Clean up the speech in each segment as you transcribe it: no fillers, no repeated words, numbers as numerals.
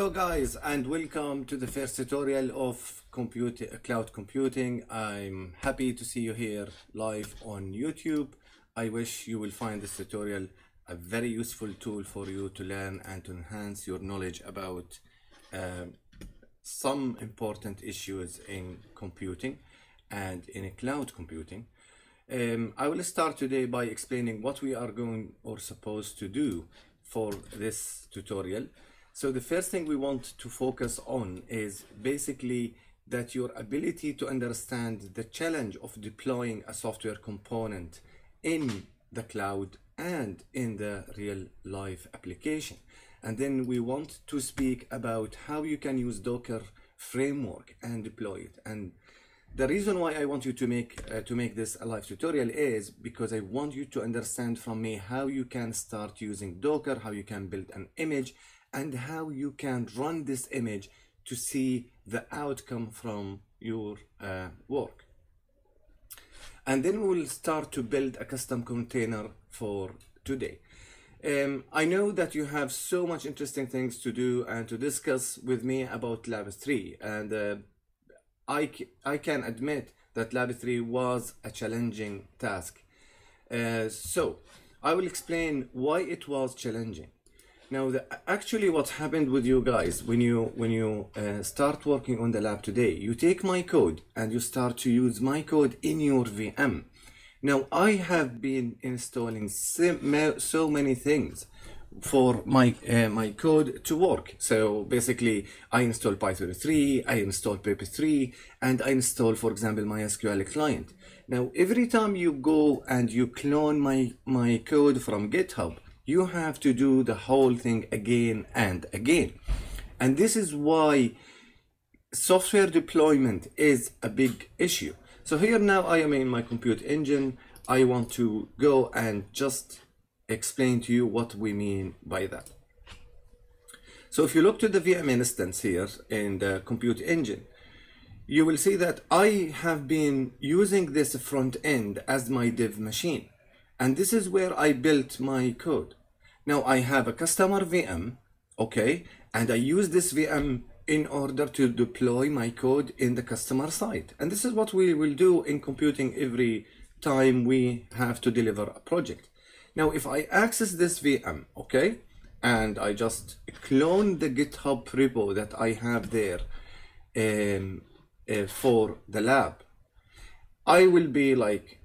Hello guys, and welcome to the first tutorial of cloud computing. I'm happy to see you here live on YouTube. I wish you will find this tutorial a very useful tool for you to learn and to enhance your knowledge about some important issues in computing and in cloud computing. I will start today by explaining what we are going or supposed to do for this tutorial. So the first thing we want to focus on is basically that your ability to understand the challenge of deploying a software component in the cloud and in the real life application. And then we want to speak about how you can use Docker framework and deploy it. And the reason why I want you to make this a live tutorial is because I want you to understand from me how you can start using Docker, how you can build an image, and how you can run this image to see the outcome from your work. And then we'll start to build a custom container for today. I know that you have so much interesting things to do and to discuss with me about Lab 3, and I can admit that Lab 3 was a challenging task. So I will explain why it was challenging. Now, actually what happened with you guys when you start working on the lab today, you take my code and you start to use my code in your VM. Now, I have been installing so many things for my code to work. So basically, I install Python 3, I install Pip 3, and I install, for example, MySQL client. Now, every time you go and you clone my code from GitHub, you have to do the whole thing again and again. And this is why software deployment is a big issue. So here now I am in my compute engine. I want to go and just explain to you what we mean by that. So if you look to the VM instance here in the compute engine, you will see that I have been using this front end as my dev machine. And this is where I built my code. Now I have a customer VM, okay, and I use this VM in order to deploy my code in the customer side. And this is what we will do in computing every time we have to deliver a project. Now, if I access this VM, okay, and I just clone the GitHub repo that I have there for the lab, I will be like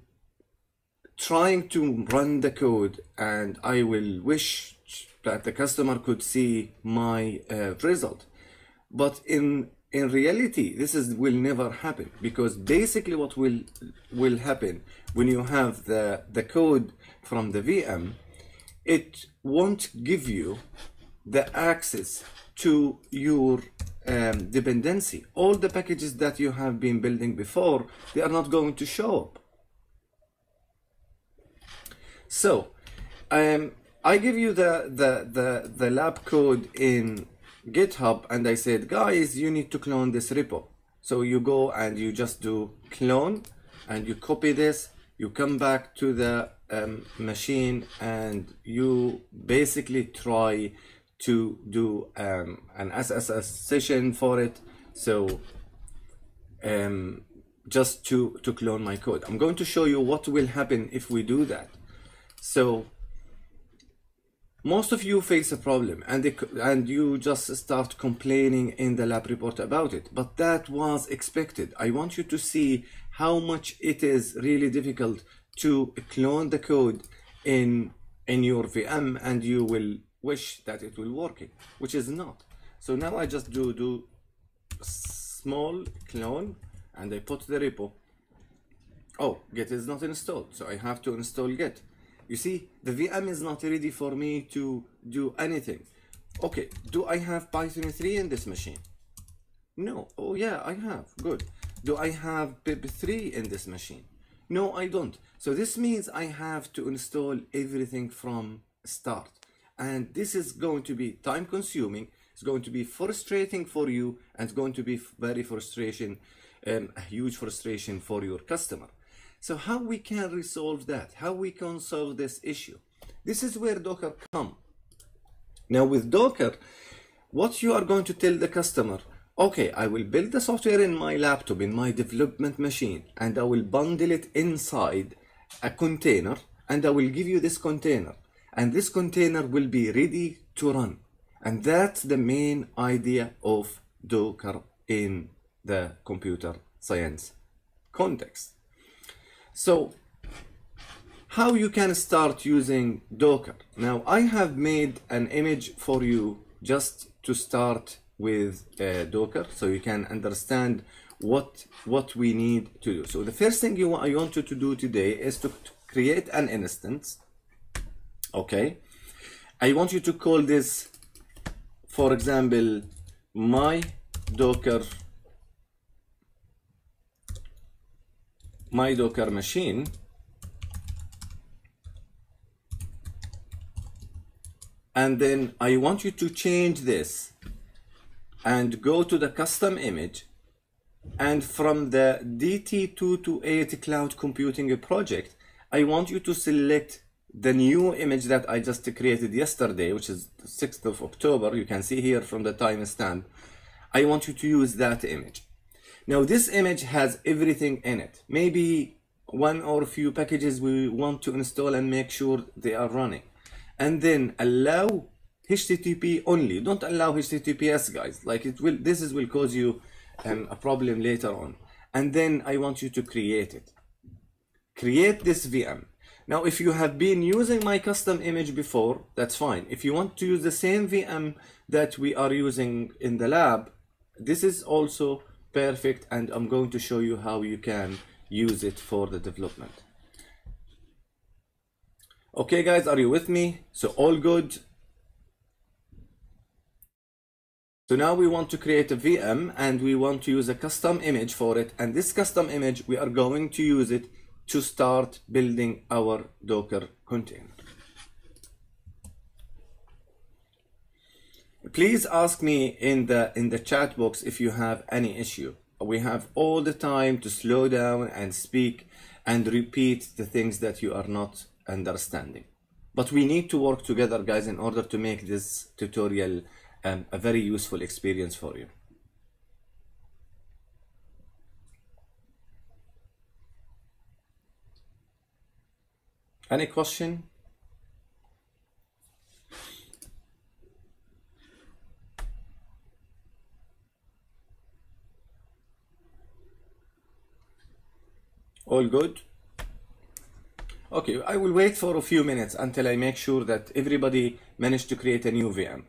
trying to run the code, and I will wish that the customer could see my result. But in reality, this will never happen, because basically what will happen when you have the code from the VM, it won't give you the access to your dependency. All the packages that you have been building before, they are not going to show up. So I give you the lab code in GitHub, and I said, guys, you need to clone this repo. So you go and you just do clone, and you copy this, you come back to the machine, and you basically try to do an SSH session for it. So just to clone my code. I'm going to show you what will happen if we do that. So most of you face a problem, and you just start complaining in the lab report about it, but that was expected. I want you to see how much it is really difficult to clone the code in your VM, and you will wish that it will work, which is not. So now I just do small clone, and I put the repo. Oh, Git is not installed, so I have to install Git. You see, the VM is not ready for me to do anything. Okay, do I have Python 3 in this machine? No. Oh yeah, I have. Good. Do I have Pip 3 in this machine? No, I don't. So this means I have to install everything from start. And this is going to be time consuming. It's going to be frustrating for you, and it's going to be very a huge frustration for your customer. So how we can resolve that? How we can solve this issue? This is where Docker comes. Now with Docker, what you are going to tell the customer, okay, I will build the software in my laptop, in my development machine, and I will bundle it inside a container, and I will give you this container, and this container will be ready to run. And that's the main idea of Docker in the computer science context. So how you can start using Docker. Now I have made an image for you just to start with Docker, so you can understand what we need to do. So the first thing I want you to do today is to create an instance. Okay, I want you to call this, for example, my Docker machine, and then I want you to change this and go to the custom image, and from the DT228-Cloud computing project, I want you to select the new image that I just created yesterday, which is the 6th of October. You can see here from the timestamp. I want you to use that image. Now this image has everything in it. Maybe one or a few packages we want to install and make sure they are running. And then allow HTTP only. Don't allow HTTPS, guys. Like this will cause you a problem later on. And then I want you to create it. Create this VM. Now, if you have been using my custom image before, that's fine. If you want to use the same VM that we are using in the lab, this is also perfect, and I'm going to show you how you can use it for the development. Okay, guys, are you with me? So all good. So now we want to create a VM, and we want to use a custom image for it. And this custom image, we are going to use it to start building our Docker container. Please ask me in the chat box if you have any issue. We have all the time to slow down and speak and repeat the things that you are not understanding. But we need to work together, guys, in order to make this tutorial a very useful experience for you. Any question? All good? Okay, I will wait for a few minutes until I make sure that everybody managed to create a new VM.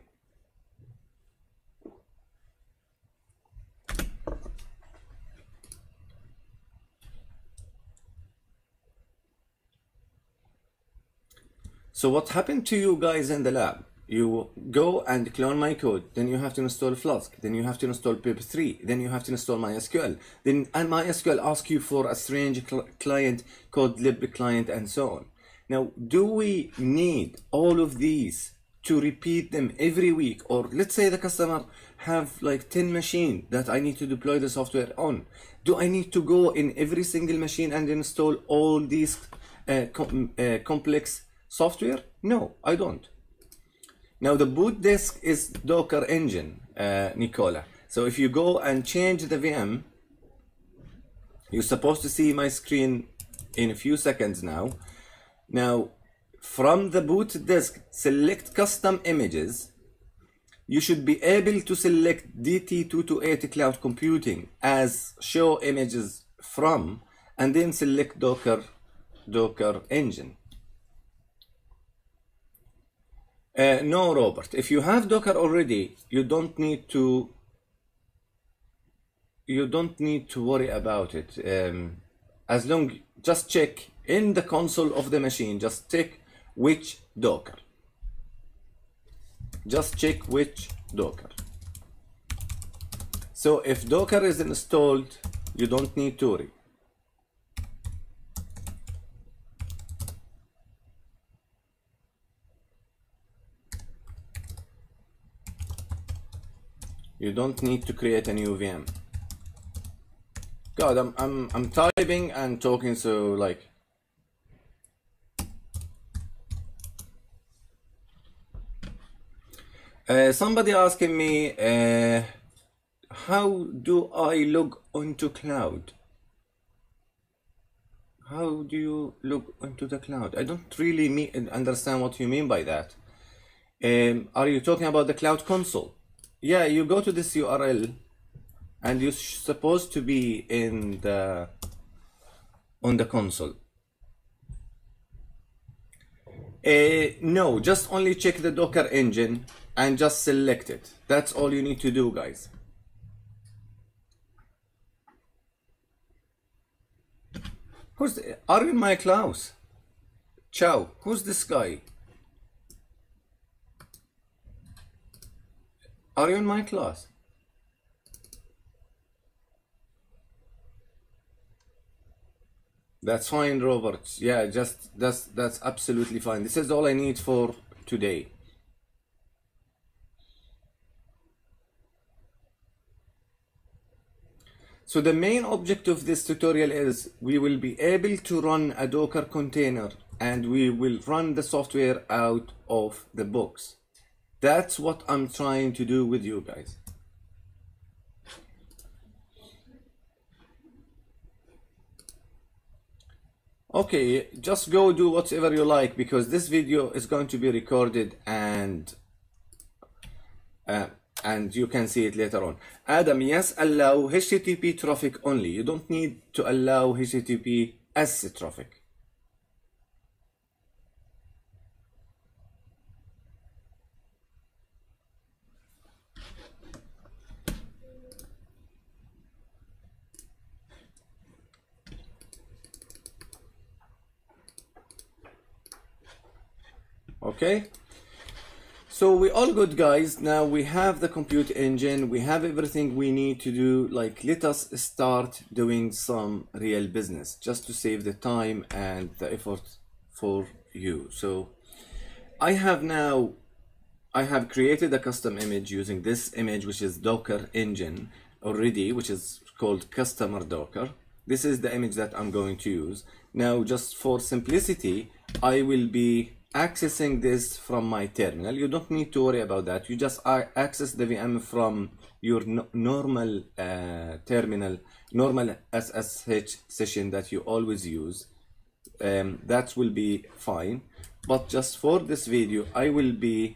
So what happened to you guys in the lab? You go and clone my code, then you have to install Flask, then you have to install pip3, then you have to install MySQL, then MySQL asks you for a strange client called lib client, and so on. Now, do we need all of these to repeat them every week? Or let's say the customer have like 10 machines that I need to deploy the software on. Do I need to go in every single machine and install all these complex software? No, I don't. Now the boot disk is Docker engine, Nicola. So if you go and change the VM, you're supposed to see my screen in a few seconds now. Now from the boot disk, select custom images. You should be able to select DT228 Computing as show images from, and then select Docker engine. No, Robert, if you have Docker already, you don't need to worry about it. As long, just check in the console of the machine, just check which Docker. Just check which Docker. So if Docker is installed, you don't need to worry. You don't need to create a new VM. God, I'm typing and talking, so like. Somebody asking me, how do I log onto cloud? How do you log onto the cloud? I don't really understand what you mean by that. Are you talking about the cloud console? Yeah, you go to this URL and you're supposed to be in on the console. No, just only check the Docker engine and just select it. That's all you need to do, guys. Are you in my class? Ciao, who's this guy? Are you in my class? That's fine, Robert. Yeah, just that's absolutely fine. This is all I need for today. So the main object of this tutorial is we will be able to run a Docker container and we will run the software out of the box. That's what I'm trying to do with you guys. Okay, just go do whatever you like because this video is going to be recorded and you can see it later on. Adam, yes, allow HTTP traffic only. You don't need to allow HTTPS traffic. Okay, so we all good, guys. Now we have the compute engine, we have everything we need to do. Like, let us start doing some real business just to save the time and the effort for you. So I have created a custom image using this image, which is Docker engine already, which is called customer Docker. This is the image that I'm going to use. Now, just for simplicity, I will be accessing this from my terminal. You don't need to worry about that. You just access the VM from your normal terminal, normal SSH session that you always use. That will be fine. But just for this video, I will be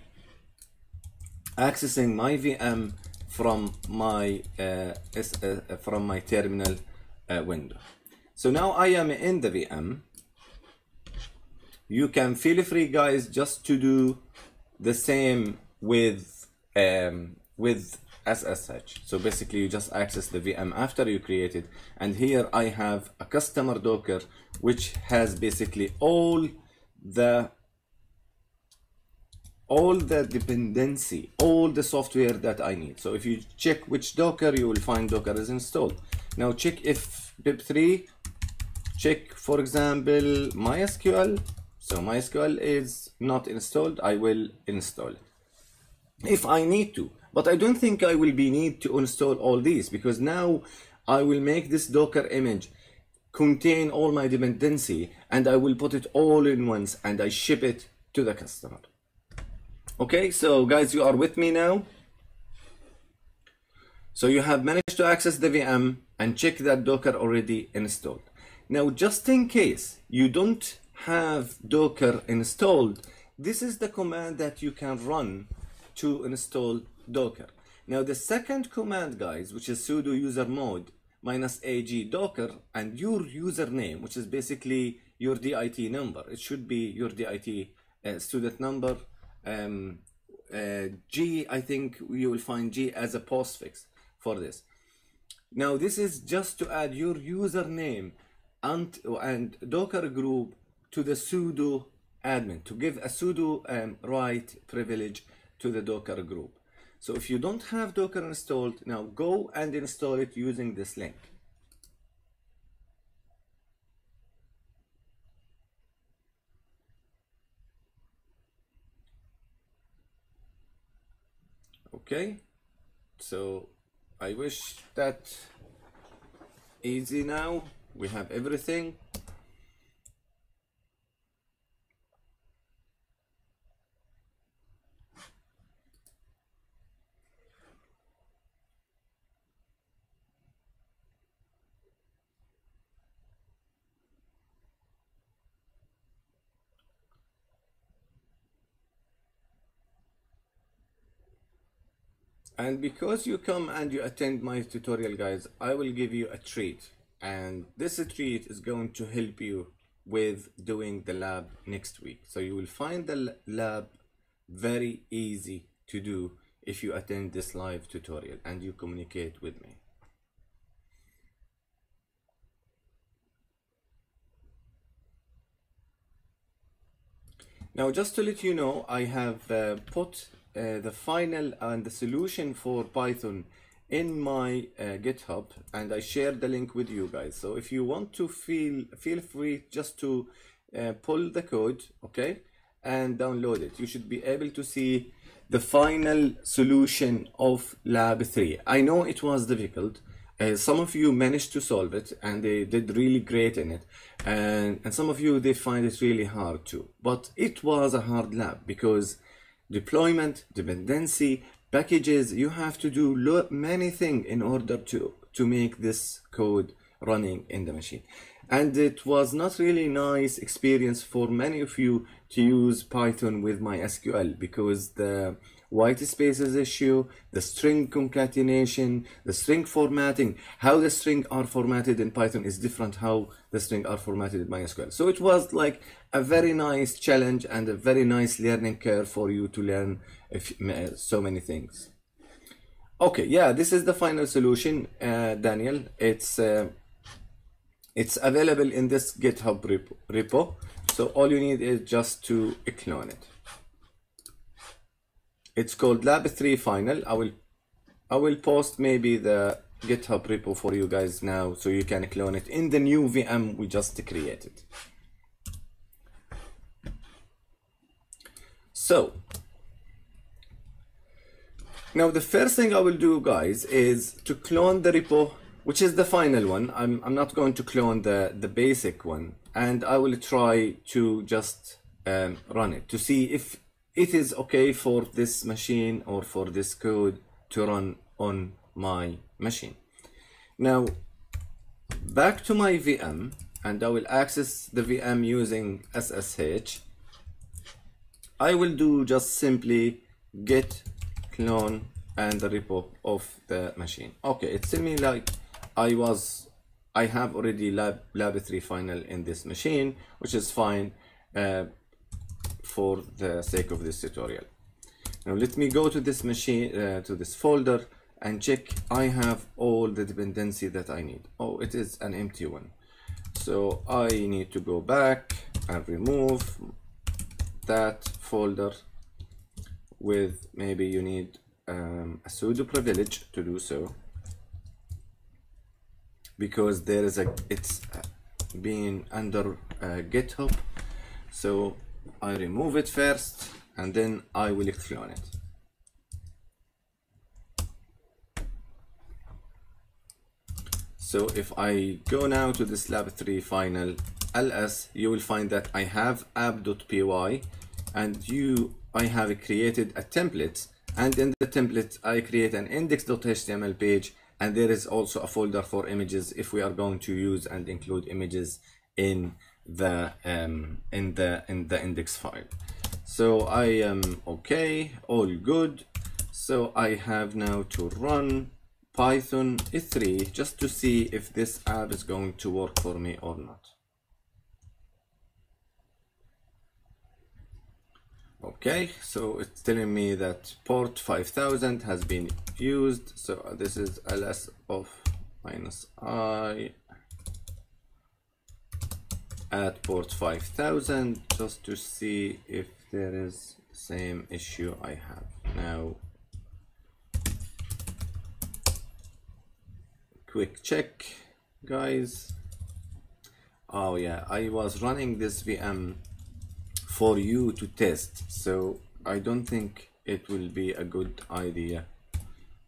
accessing my VM from my terminal window. So now I am in the VM. You can feel free, guys, just to do the same with SSH. So basically you just access the VM after you create it, and here I have a customer Docker which has basically all the dependency, all the software that I need. So if you check which Docker, you will find Docker is installed. Now check if pip3, check for example MySQL. So MySQL is not installed. I will install it if I need to, but I don't think I will need to install all these, because now I will make this Docker image contain all my dependency and I will put it all in once and I ship it to the customer. Okay, so guys, you are with me now. So you have managed to access the VM and check that Docker already installed. Now, just in case you don't have Docker installed, this is the command that you can run to install Docker. Now the second command, guys, which is sudo usermod -ag docker and your username, which is basically your DIT number. It should be your DIT student number. G, I think you will find G as a postfix for this. Now this is just to add your username and Docker group to the sudo admin, to give a sudo right privilege to the Docker group. So if you don't have Docker installed, now go and install it using this link. Okay, so I wish that easy. Now we have everything. And because you come and you attend my tutorial, guys, I will give you a treat. And this treat is going to help you with doing the lab next week. So you will find the lab very easy to do if you attend this live tutorial and you communicate with me. Now, just to let you know, I have put the final and the solution for Python in my GitHub, and I shared the link with you guys. So if you want to feel free just to pull the code, okay, and download it. You should be able to see the final solution of Lab 3. I know it was difficult. Some of you managed to solve it and they did really great in it, and some of you, they find it really hard too. But it was a hard lab because deployment, dependency, packages, you have to do many things in order to make this code running in the machine. And it was not really nice experience for many of you to use Python with MySQL because the white spaces issue, the string concatenation, the string formatting, how the string are formatted in Python is different how the string are formatted in MySQL. So it was like a very nice challenge and a very nice learning curve for you to learn so many things. Okay, yeah, this is the final solution, Daniel. It's available in this GitHub repo. So all you need is just to clone it. It's called Lab 3 Final. I will post maybe the GitHub repo for you guys now so you can clone it in the new VM we just created. So now the first thing I will do, guys, is to clone the repo, which is the final one. I'm not going to clone the basic one, and I will try to just run it to see if it is okay for this machine or for this code to run on my machine. Now, back to my VM, and I will access the VM using SSH. I will do just simply git clone and the repo of the machine. Okay, it's telling me like I have already lab 3 final in this machine, which is fine for the sake of this tutorial. Now let me go to this machine, to this folder, and check I have all the dependency that I need. Oh, it is an empty one. So I need to go back and remove that folder with, maybe you need a sudo privilege to do so, because there is it's being under GitHub. So I remove it first and then I will clone it. So if I go now to this lab 3 final ls, you will find that I have app.py, and I have created a template, and in the template I create an index.html page, and there is also a folder for images if we are going to use and include images in the index file. So I am okay, all good. So I have now to run Python 3 just to see if this app is going to work for me or not. Okay, so it's telling me that port 5000 has been used. So this is ls of -i at port 5000 just to see if there is the same issue I have now. Quick check, guys. Oh yeah, I was running this VM for you to test, so I don't think it will be a good idea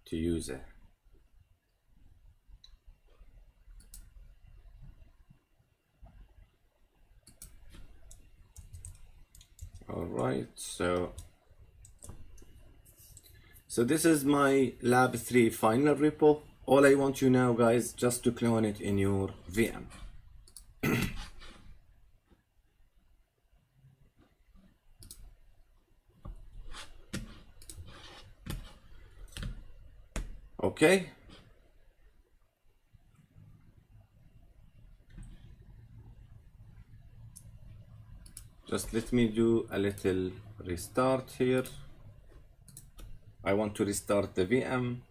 to use it. All right, so this is my lab 3 final repo. All I want you now, guys, just to clone it in your VM. Okay. Just let me do a little restart here. I want to restart the VM.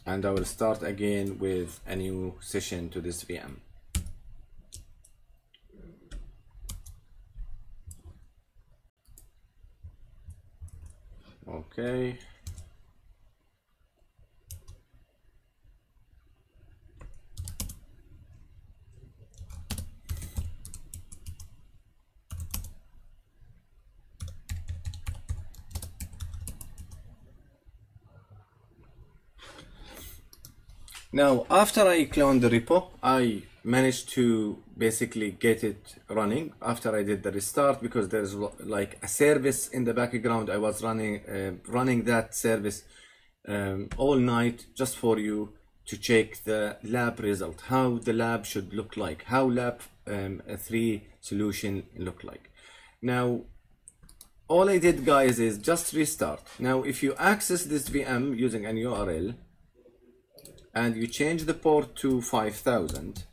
And I will start again with a new session to this VM. Okay. Now, after I cloned the repo, I managed to basically get it running after I did the restart, because there's like a service in the background. I was running that service all night just for you to check the lab result, how the lab should look like, how lab 3 solution look like. Now, all I did, guys, is just restart. Now, if you access this VM using an URL, and you change the port to 5000,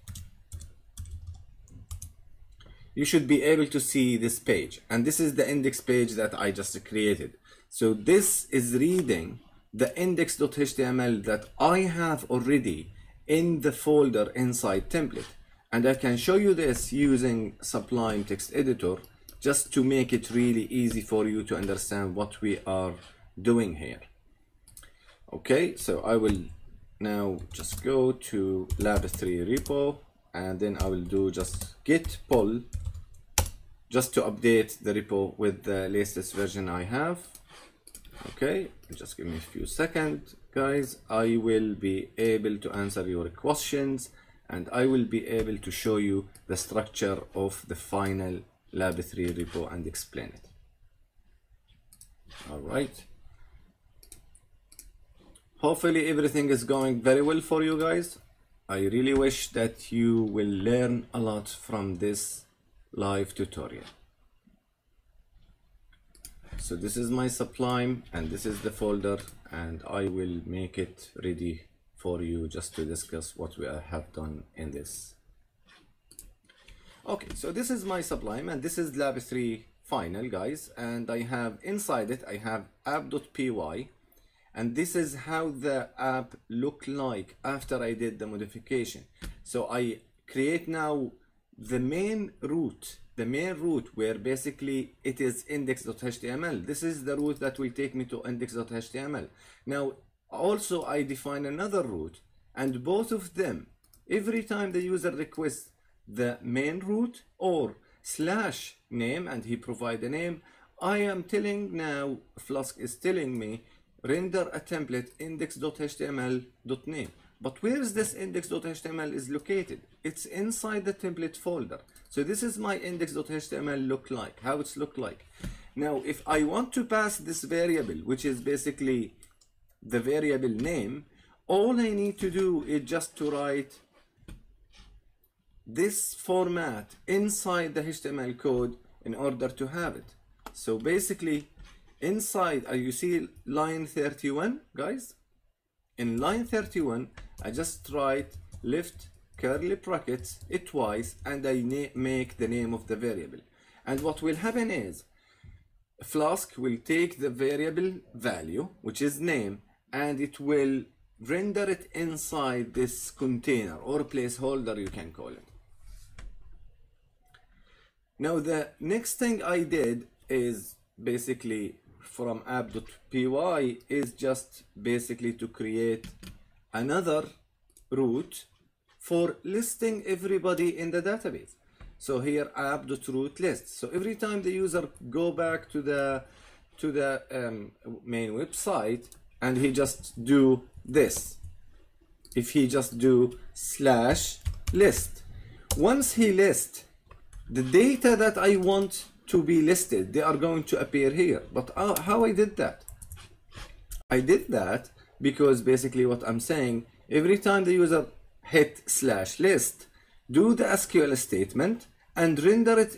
you should be able to see this page. And this is the index page that I just created. So this is reading the index.html that I have already in the folder inside template. And I can show you this using Sublime Text Editor just to make it really easy for you to understand what we are doing here. Okay, so I will now just go to lab3 repo, and then I will do just git pull just to update the repo with the latest version I have. Okay, just give me a few seconds, guys. I will be able to answer your questions, and I will be able to show you the structure of the final lab3 repo and explain it. All right. Hopefully everything is going very well for you guys. I really wish that you will learn a lot from this live tutorial. So this is my Sublime, and this is the folder, and I will make it ready for you just to discuss what we have done in this. Okay, so this is my Sublime, and this is lab3 final, guys, and I have inside it, I have app.py. And this is how the app looked like after I did the modification. So I create now the main route where basically it is index.html. This is the route that will take me to index.html. Now, also I define another route, and both of them, every time the user requests the main route or /name, and he provide a name, I am telling now, Flask is telling me, render a template index.html.name. But where is this index.html is located? It's inside the template folder. So this is my index.html look like, how it's look like. Now, if I want to pass this variable, which is basically the variable name, all I need to do is just to write this format inside the HTML code in order to have it. So basically, inside, you see line 31, guys? In line 31, I just write left curly brackets it twice, and I make the name of the variable. And what will happen is, Flask will take the variable value, which is name, and it will render it inside this container or placeholder, you can call it. Now, the next thing I did is basically from app.py is just basically to create another route for listing everybody in the database. So here app.route list. So every time the user go back to the main website and he just do this, if he just do /list, once he lists the data that I want to be listed, they are going to appear here. But how I did that? I did that because basically what I'm saying, every time the user hit /list, do the SQL statement, and render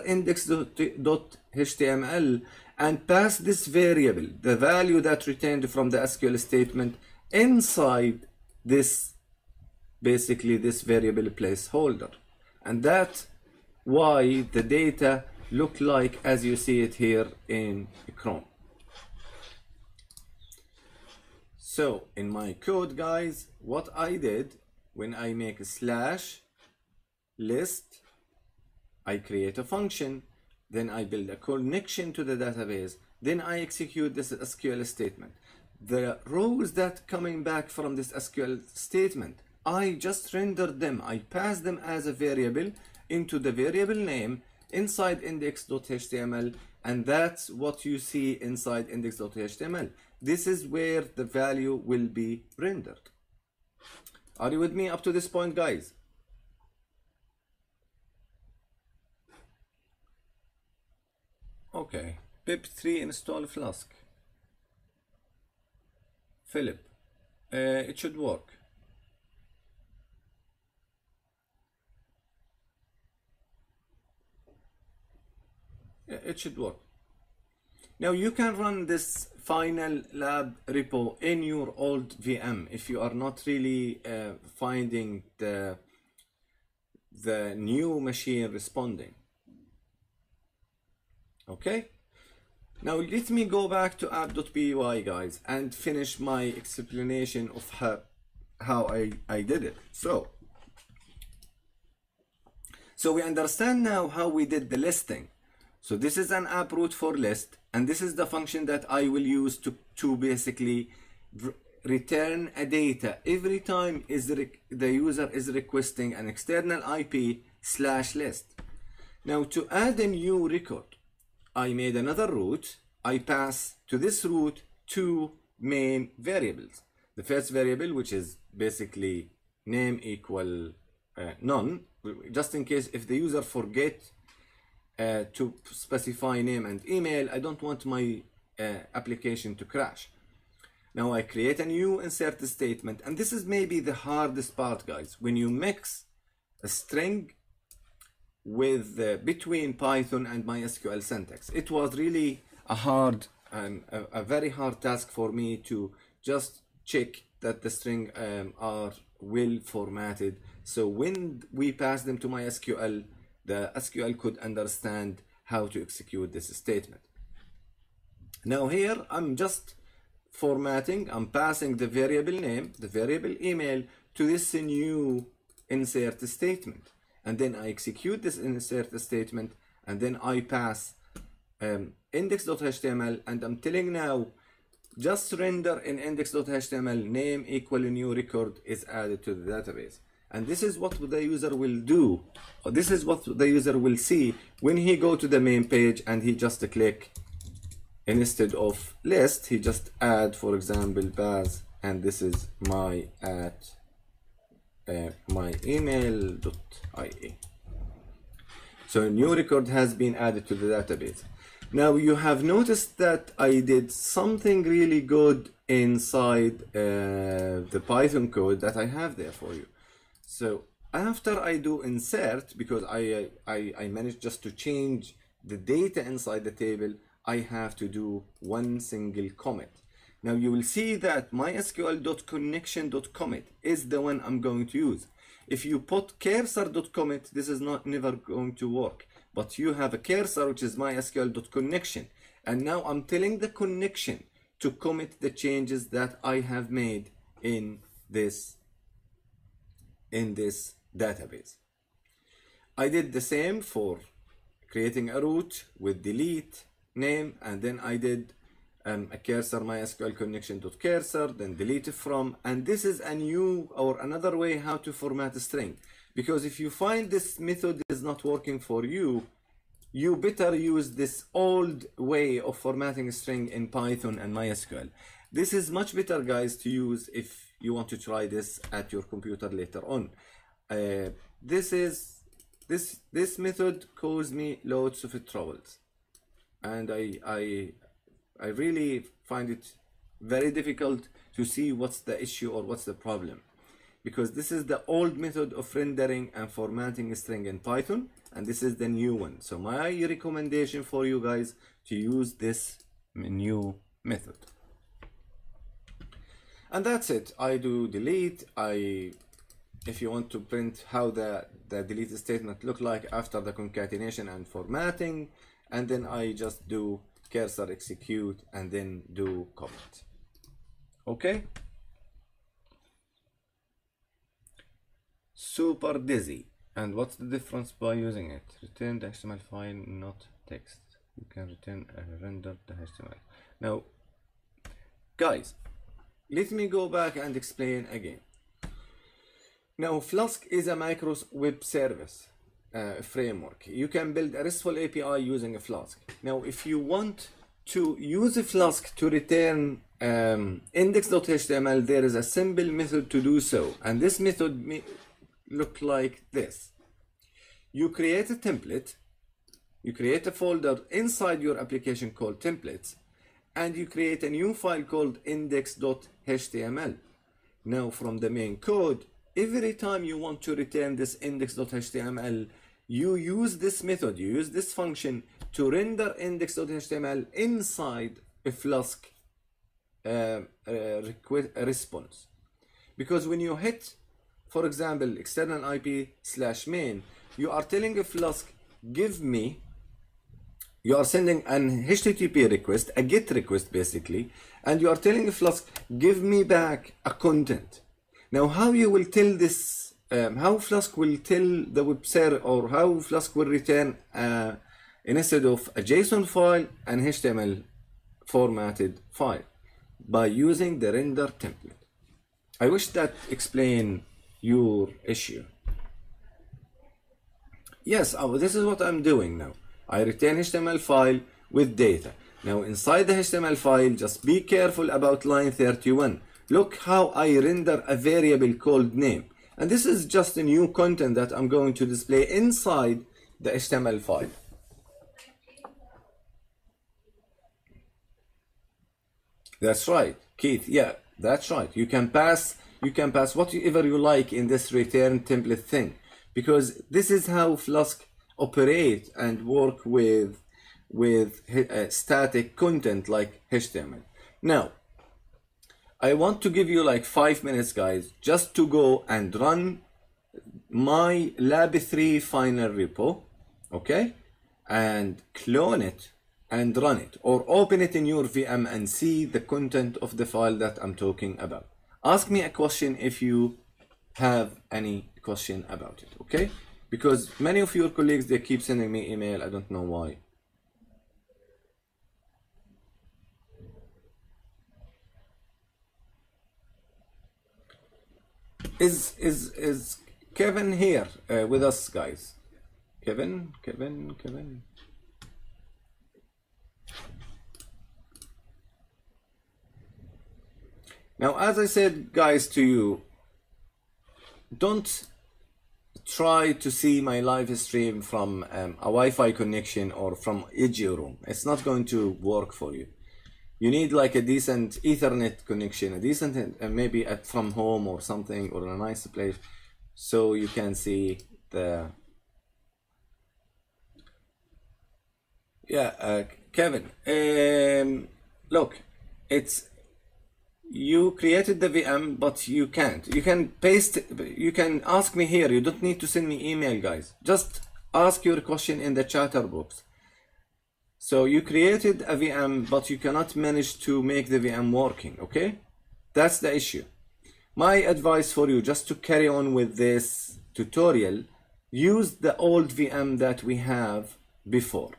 index.html, and pass this variable, the value that returned from the SQL statement, inside this, basically this variable placeholder. And that's why the data look like as you see it here in Chrome. So in my code, guys, what I did, when I make a /list, I create a function, then I build a connection to the database, then I execute this SQL statement. The rows that coming back from this SQL statement, I just rendered them. I pass them as a variable into the variable name inside index.html, and that's what you see inside index.html. This is where the value will be rendered. Are you with me up to this point, guys? Okay, pip3 install Flask. Philip, it should work. It should work. Now you can run this final lab repo in your old VM if you are not really finding the new machine responding. Okay, now let me go back to app.py, guys, and finish my explanation of how I did it. So we understand now how we did the listing. So this is an app root for list, and this is the function that I will use to basically return a data every time the user is requesting an external IP /list. Now to add a new record, I made another root. I pass to this root two main variables. The first variable, which is basically name equal none, just in case if the user forget to specify name and email, I don't want my application to crash. Now I create a new insert statement, and this is maybe the hardest part, guys, when you mix a string with between Python and MySQL syntax. It was really a hard and a very hard task for me to just check that the string are well formatted, so when we pass them to MySQL, the SQL could understand how to execute this statement. Now here I'm just formatting, I'm passing the variable name, the variable email to this new insert statement, and then I execute this insert statement, and then I pass index.html, and I'm telling now just render in index.html name equal new record is added to the database. And this is what the user will do, or this is what the user will see when he go to the main page and he just click, instead of list, he just add, for example, pass, and this is my email.ie. So a new record has been added to the database. Now you have noticed that I did something really good inside the Python code that I have there for you. So after I do insert, because I managed just to change the data inside the table, I have to do one single commit. Now you will see that mysql.connection.commit is the one I'm going to use. If you put cursor.commit, this is never going to work. But you have a cursor, which is mysql.connection. And now I'm telling the connection to commit the changes that I have made in this database. I did the same for creating a root with delete name, and then I did a cursor mysql connection.cursor, then delete from, and this is a new or another way how to format a string. Because if you find this method is not working for you, you better use this old way of formatting a string in Python and MySQL. This is much better, guys, to use if you want to try this at your computer later on. This method caused me loads of troubles, and I really find it very difficult to see what's the issue or what's the problem. because this is the old method of rendering and formatting a string in Python, and this is the new one. So my recommendation for you guys to use this new method. And that's it. I do delete. If you want to print how the delete statement look like after the concatenation and formatting, and then I just do cursor execute and then do comment. Okay. Super dizzy. And what's the difference by using it? Return the HTML file, not text. You can return a rendered HTML. Now, guys, let me go back and explain again. Now, Flask is a micro web service framework. You can build a RESTful API using a Flask. Now, if you want to use a Flask to return index.html, there is a simple method to do so. And this method look like this. You create a template, you create a folder inside your application called templates, and you create a new file called index.html. Now from the main code, every time you want to return this index.html, you use this method, you use this function to render index.html inside a Flask response. Because when you hit, for example, external IP/main, you are telling a Flask, give me, you are sending an HTTP request, a GET request basically, and you are telling a Flask, give me back a content. Now, how you will tell this, how Flask will tell the web server, or how Flask will return instead of a JSON file, an HTML formatted file by using the render template. I wish that explained your issue. Yes, this is what I'm doing now. I return HTML file with data. Now inside the HTML file, just be careful about line 31. Look how I render a variable called name. And this is just a new content that I'm going to display inside the HTML file. That's right, Keith. Yeah, that's right. You can pass whatever you like in this return template thing, because this is how Flask operate and work with static content like HTML. Now, I want to give you like 5 minutes, guys, just to go and run my lab3 final repo, okay, and clone it and run it, or open it in your VM and see the content of the file that I'm talking about. Ask me a question if you have any question about it, okay? Because many of your colleagues, they keep sending me email. I don't know why. Is Kevin here with us, guys? Kevin. Now, as I said, guys, to you, don't try to see my live stream from a Wi-Fi connection or from edge room. It's not going to work for you. You need like a decent Ethernet connection, a decent maybe from home or something, or a nice place, so you can see the. Yeah, Kevin. Look, it's. You created the VM, but you can't. You can paste, you can ask me here. You don't need to send me email, guys. Just ask your question in the chatter box. So you created a VM, but you cannot manage to make the VM working, okay? That's the issue. My advice for you, just to carry on with this tutorial, use the old VM that we have before.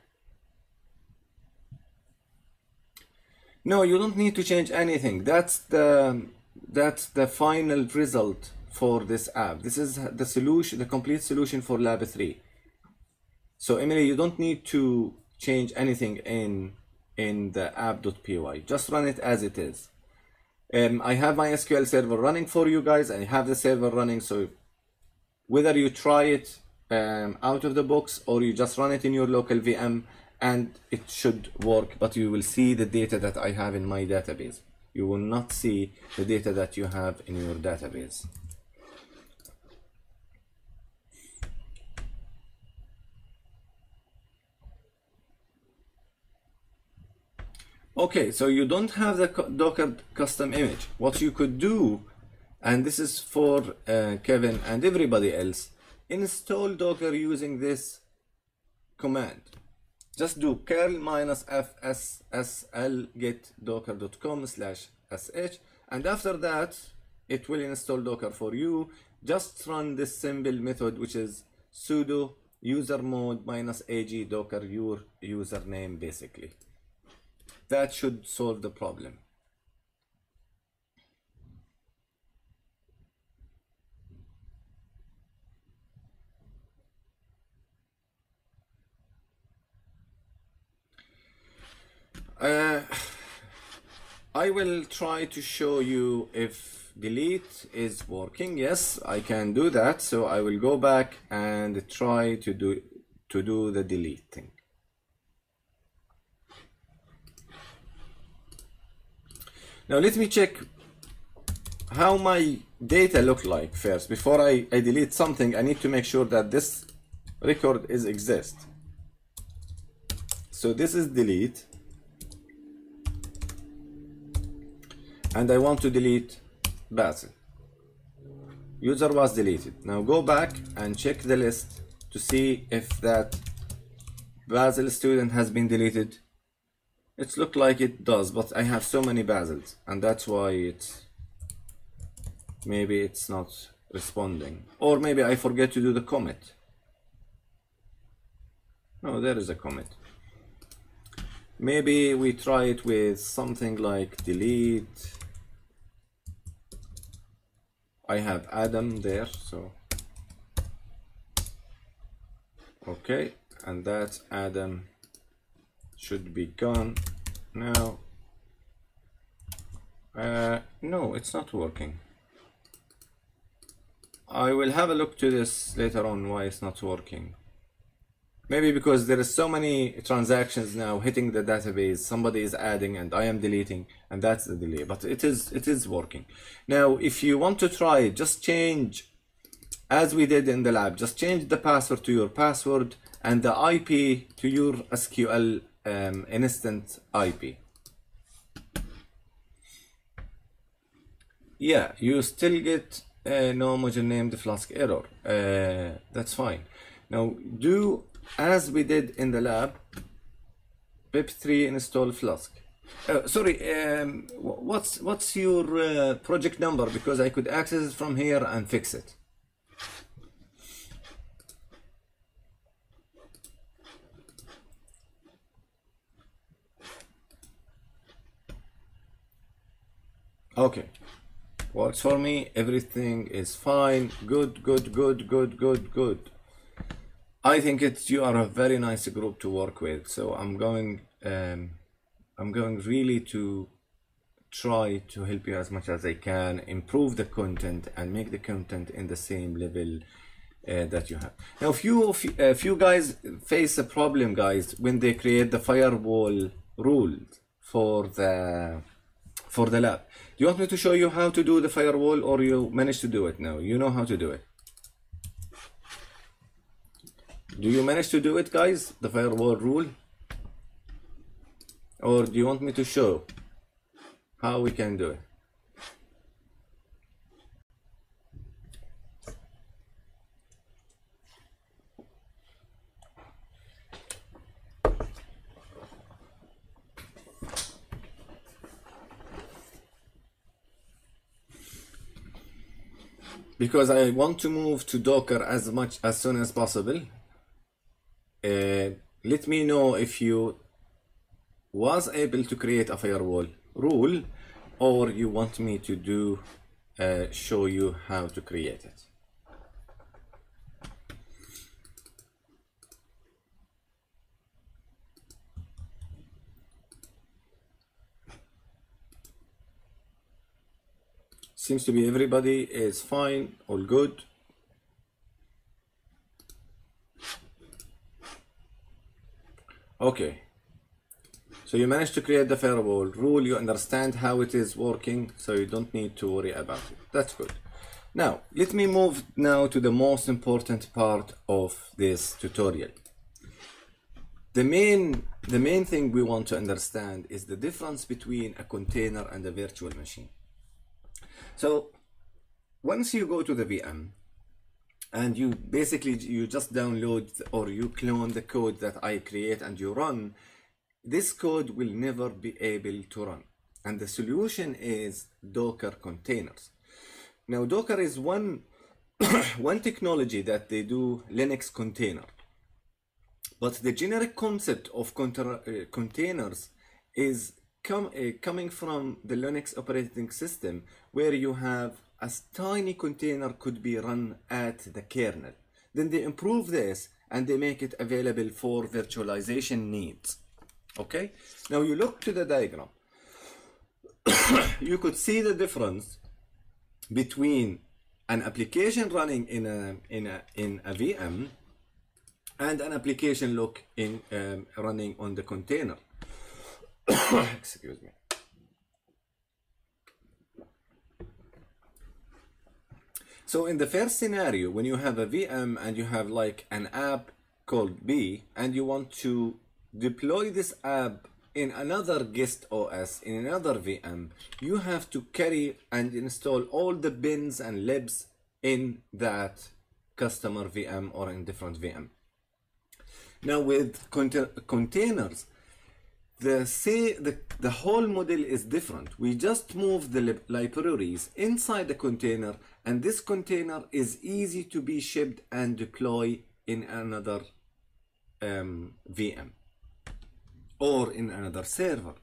No, you don't need to change anything. That's the final result for this app. This is the solution, the complete solution for Lab 3. So Emily, you don't need to change anything in the app.py. Just run it as it is. I have my SQL server running for you guys. I have the server running, so whether you try it out of the box or you just run it in your local VM, and it should work, but you will see the data that I have in my database. You will not see the data that you have in your database. Okay, so you don't have the Docker custom image. What you could do, and this is for Kevin and everybody else, install Docker using this command. Just do curl -fssl get docker.com/sh, and after that it will install Docker for you. Just run this simple method, which is sudo usermod -ag docker your username. Basically that should solve the problem. I will try to show you if delete is working. Yes, I can do that. So I will go back and try to do the delete thing. Now let me check how my data look like first. Before I delete something, I need to make sure that this record exists. So this is delete. And I want to delete Basil. User was deleted. Now go back and check the list to see if that Basil student has been deleted. It looks like it does, but I have so many Basils, and that's why maybe it's not responding. Or maybe I forget to do the commit. No, there is a commit. Maybe we try it with something like delete. I have Adam there, so okay, and that Adam should be gone now. No, it's not working. I will have a look to this later on why it's not working. Maybe because there is so many transactions now hitting the database, somebody is adding and I am deleting, and that's the delay, but it is working. Now, if you want to try it, just change, as we did in the lab, just change the password to your password and the IP to your SQL instant IP. Yeah, you still get no module named Flask error. That's fine. Now do as we did in the lab, pip3 install Flask. Sorry, what's your project number, because I could access it from here and fix it. Okay, works for me. Everything is fine. Good. I think you are a very nice group to work with. So I'm going really to try to help you as much as I can, improve the content and make the content in the same level that you have. Now, if you guys face a problem, guys, when they create the firewall rule for the lab, do you want me to show you how to do the firewall, or you managed to do it now? You know how to do it. Do you manage to do it, guys, the firewall rule? Or do you want me to show how we can do it? Because I want to move to Docker as soon as possible. Let me know if you was able to create a firewall rule, or you want me to show you how to create it. Seems to be everybody is fine, all good. Okay, so you managed to create the firewall rule, you understand how it is working, so you don't need to worry about it. That's good. Now, let me move now to the most important part of this tutorial. The main the main thing we want to understand is the difference between a container and a virtual machine. So once you go to the VM and you just download or you clone the code that I create and you run, this code will never be able to run. And the solution is Docker containers. Now Docker is one technology that they do Linux container. But the generic concept of containers is coming from the Linux operating system, where you have a tiny container could be run at the kernel. Then they improve this and they make it available for virtualization needs. Okay, now you look to the diagram. You could see the difference between an application running in a VM and an application running on the container. Excuse me. So in the first scenario, when you have a VM and you have like an app called B and you want to deploy this app in another guest OS, in another VM, you have to carry and install all the bins and libs in that customer VM or in different VM. Now with containers, the whole model is different. We just move the libraries inside the container, and this container is easy to be shipped and deploy in another VM, or in another server,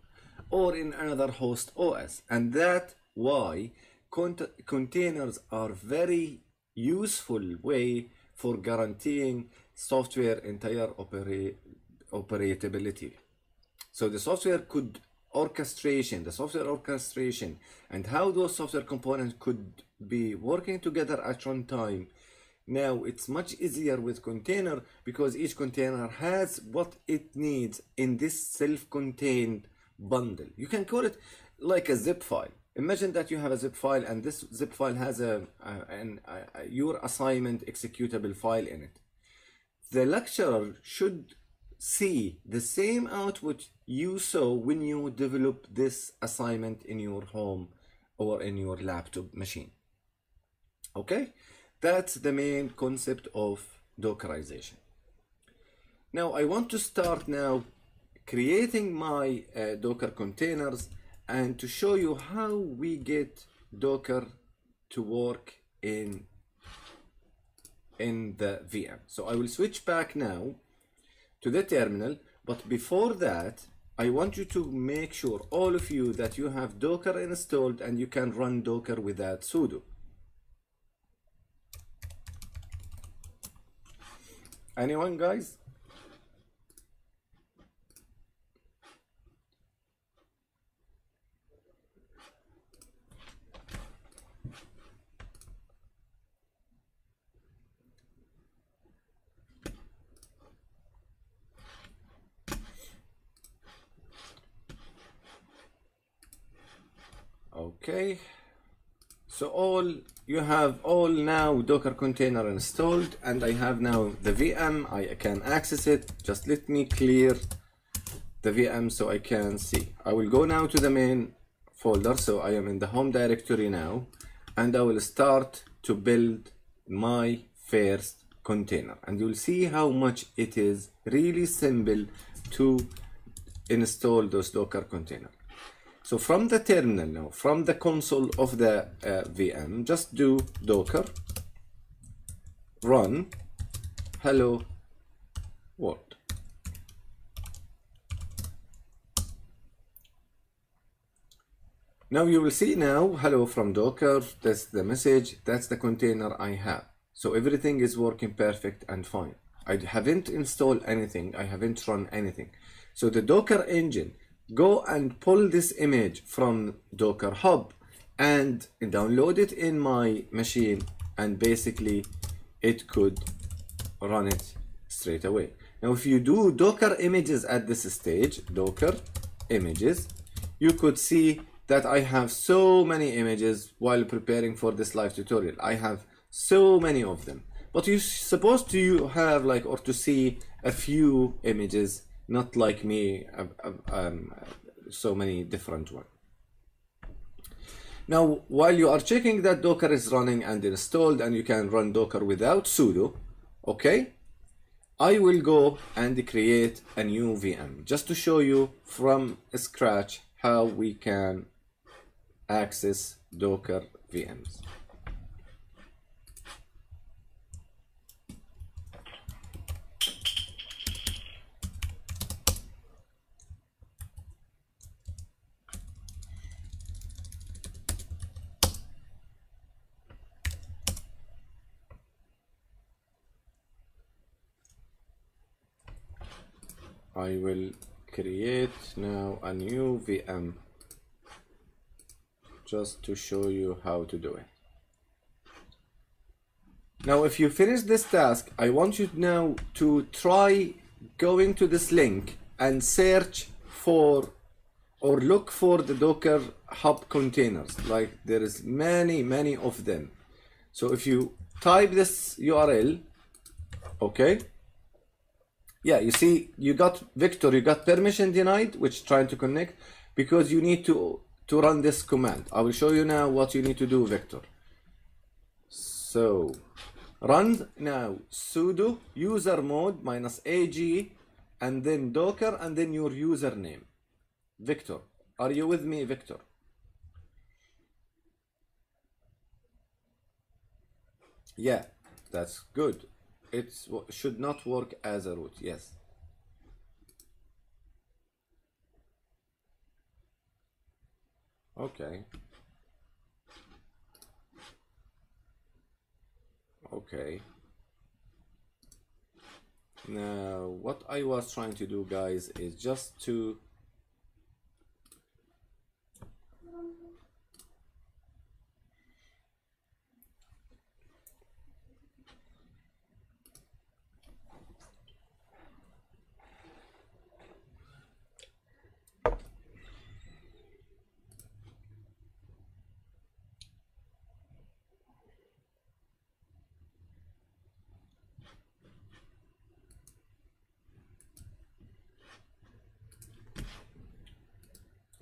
or in another host OS. And that's why containers are very useful way for guaranteeing software entire operability. So the software orchestration and how those software components could be working together at runtime. Now it's much easier with container because each container has what it needs in this self-contained bundle. You can call it like a zip file. Imagine that you have a zip file and this zip file has your assignment executable file in it. The lecturer should see the same output you saw when you develop this assignment in your home or in your laptop machine. Okay, that's the main concept of Dockerization. Now I want to start now creating my Docker containers and to show you how we get Docker to work in the VM. So I will switch back now to the terminal, but before that I want you to make sure, all of you, that you have Docker installed and you can run Docker without sudo. Anyone, guys? Okay, so you have now Docker container installed, and I have now the VM. I can access it. Just let me clear the VM so I can see. I will go now to the main folder, so I am in the home directory now, and I will start to build my first container, and you'll see how much it is really simple to install those Docker containers. So from the terminal now, from the console of the VM, just do Docker run hello world. Now you will see now hello from Docker. That's the message. That's the container I have. So everything is working perfect and fine. I haven't installed anything. I haven't run anything. So the Docker engine, go and pull this image from Docker Hub and download it in my machine, and basically it could run it straight away. Now if you do Docker images at this stage, Docker images, you could see that I have so many images while preparing for this live tutorial. I have so many of them, but you're supposed to have to see a few images not like me, so many different ones. Now, while you are checking that Docker is running and installed, and you can run Docker without sudo, okay, I will go and create a new VM just to show you from scratch how we can access Docker VMs. I will create now a new VM just to show you how to do it. Now, if you finish this task, I want you now to try going to this link and search for or look for the Docker Hub containers. Like, there is many of them. So if you type this URL, okay, yeah, you see, you got Victor, you got permission denied, which trying to connect, because you need to run this command. I will show you now what you need to do, Victor. So run now sudo usermod -ag and then Docker and then your username. Victor, are you with me, Victor? Yeah, that's good. It should not work as a root, yes. Okay. Okay. Now, what I was trying to do, guys, is just to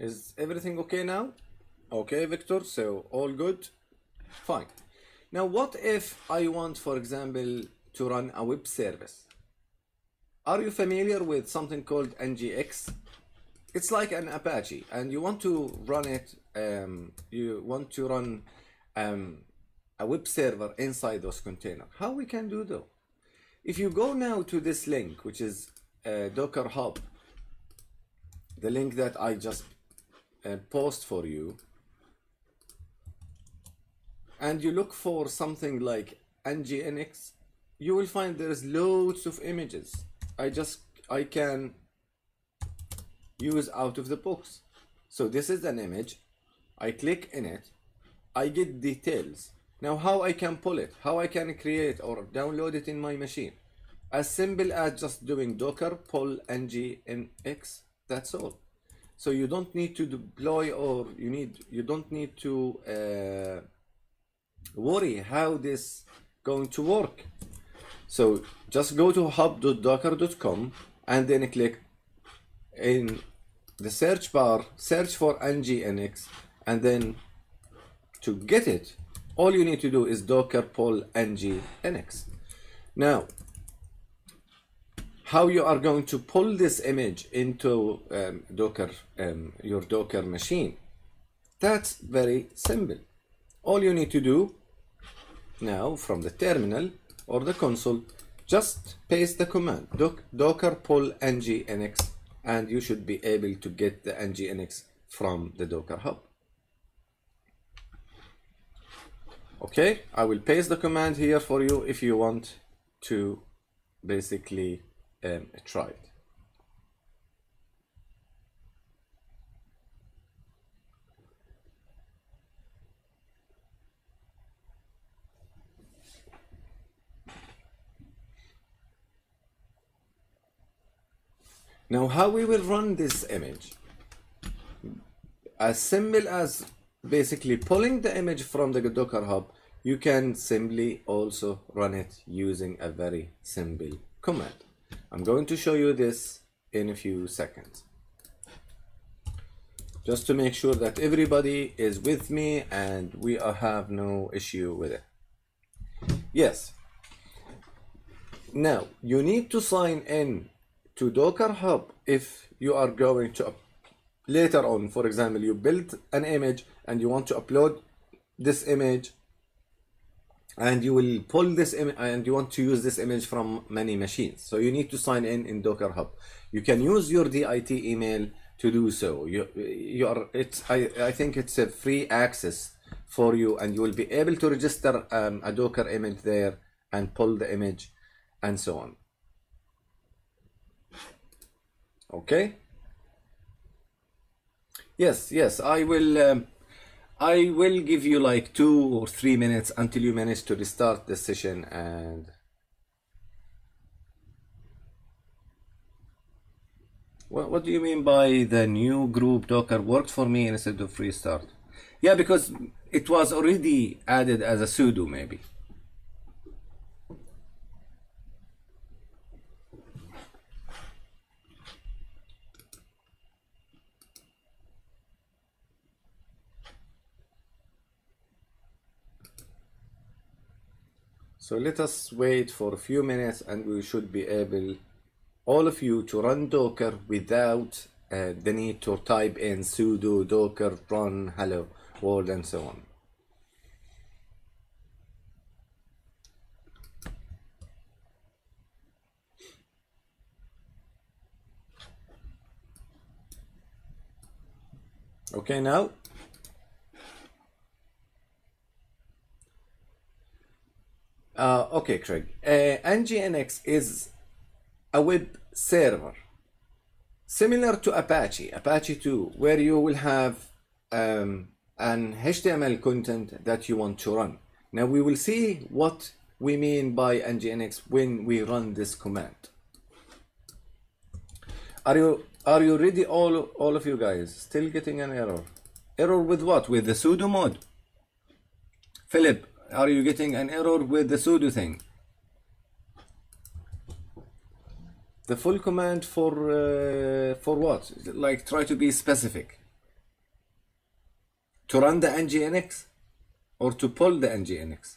Is everything okay now? Okay, Victor, so all good? Fine. Now, what if I want, for example, to run a web service? Are you familiar with something called Nginx? It's like an Apache, and you want to run it, you want to run a web server inside those containers. How we can do that? If you go now to this link, which is Docker Hub, the link that I just post for you, and you look for something like Nginx, you will find there's loads of images. I can use out of the box. So this is an image. I click in it. I get details. Now, how I can pull it, how I can create or download it in my machine, as simple as just doing docker pull Nginx. That's all. So you don't need to deploy, or you don't need to worry how this going to work. So just go to hub.docker.com and then click in the search bar, search for Nginx, and then to get it, all you need to do is docker pull Nginx. Now, how you are going to pull this image into Docker, your Docker machine? That's very simple. All you need to do now from the terminal or the console, just paste the command docker pull Nginx, and you should be able to get the Nginx from the Docker Hub. Okay, I will paste the command here for you if you want to basically try it. Now, how we will run this image? As simple as basically pulling the image from the Docker Hub, you can simply also run it using a very simple command. I'm going to show you this in a few seconds, just to make sure that everybody is with me and we have no issue with it. Yes. Now you need to sign in to Docker Hub if you are going to later on, for example, you build an image and you want to upload this image, and you will pull this image and you want to use this image from many machines. So you need to sign in Docker Hub. You can use your DIT email to do so. I think it's a free access for you, and you will be able to register a Docker image there and pull the image and so on. Okay. Yes, I will give you like 2 or 3 minutes until you manage to restart the session. And what do you mean by the new group Docker worked for me instead of restart? Yeah, because it was already added as a sudo maybe. So let us wait for a few minutes and we should be able, all of you, to run Docker without the need to type in sudo docker run hello world and so on. Okay, now okay, Craig. Nginx is a web server similar to Apache 2, where you will have an HTML content that you want to run. Now we will see what we mean by Nginx when we run this command. Are you ready, all of you guys? Still getting an error? Error with what? With the sudo mode? Philip, are you getting an error with the sudo thing? The full command for what? Like, try to be specific. To run the Nginx or to pull the Nginx?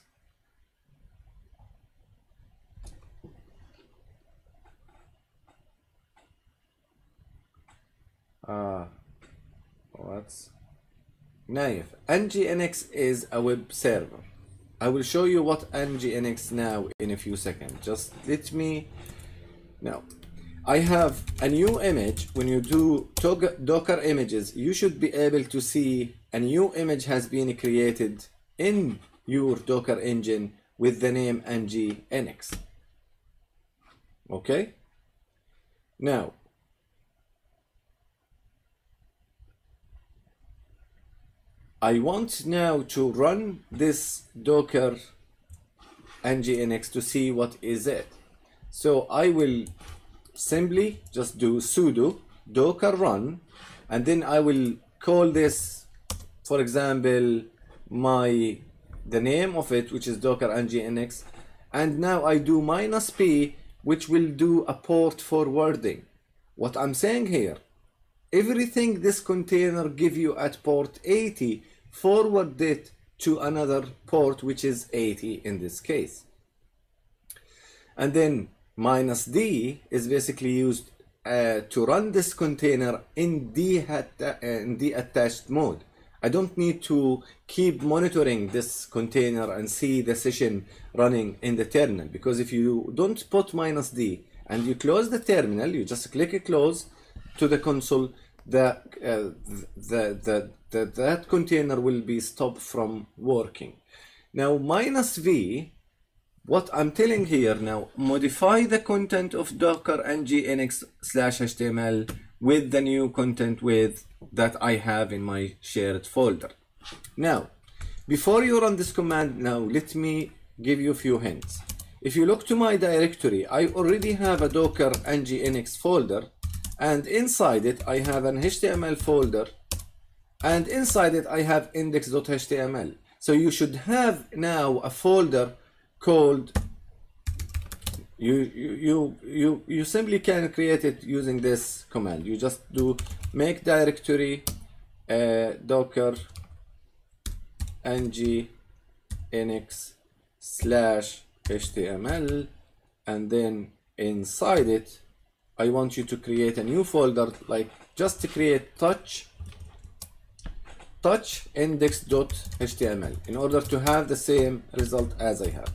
What's Naif? Nginx is a web server. I will show you what Nginx now in a few seconds. Just let me. Now, I have a new image. When you do Docker images, you should be able to see a new image has been created in your Docker engine with the name Nginx. Okay? Now, I want now to run this Docker Nginx to see what is it. So I will simply just do sudo docker run, and then I will call this, for example, the name of it, which is Docker Nginx, and now I do -p, which will do a port forwarding. What I'm saying here, everything this container give you at port 80, forward it to another port, which is 80 in this case. And then -d is basically used to run this container in the attached mode. I don't need to keep monitoring this container and see the session running in the terminal, because if you don't put -d and you close the terminal, you just click close to the console, that container will be stopped from working. Now -v, what I'm telling here now, modify the content of Docker Nginx/html with the new content that I have in my shared folder. Now, before you run this command, now let me give you a few hints. If you look to my directory, I already have a Docker Nginx folder, and inside it I have an HTML folder, and inside it I have index.html. So you should have now a folder called, You simply can create it using this command. You just do make directory docker nginx / html, and then inside it I want you to create a new folder, like just to create touch index.html in order to have the same result as I have.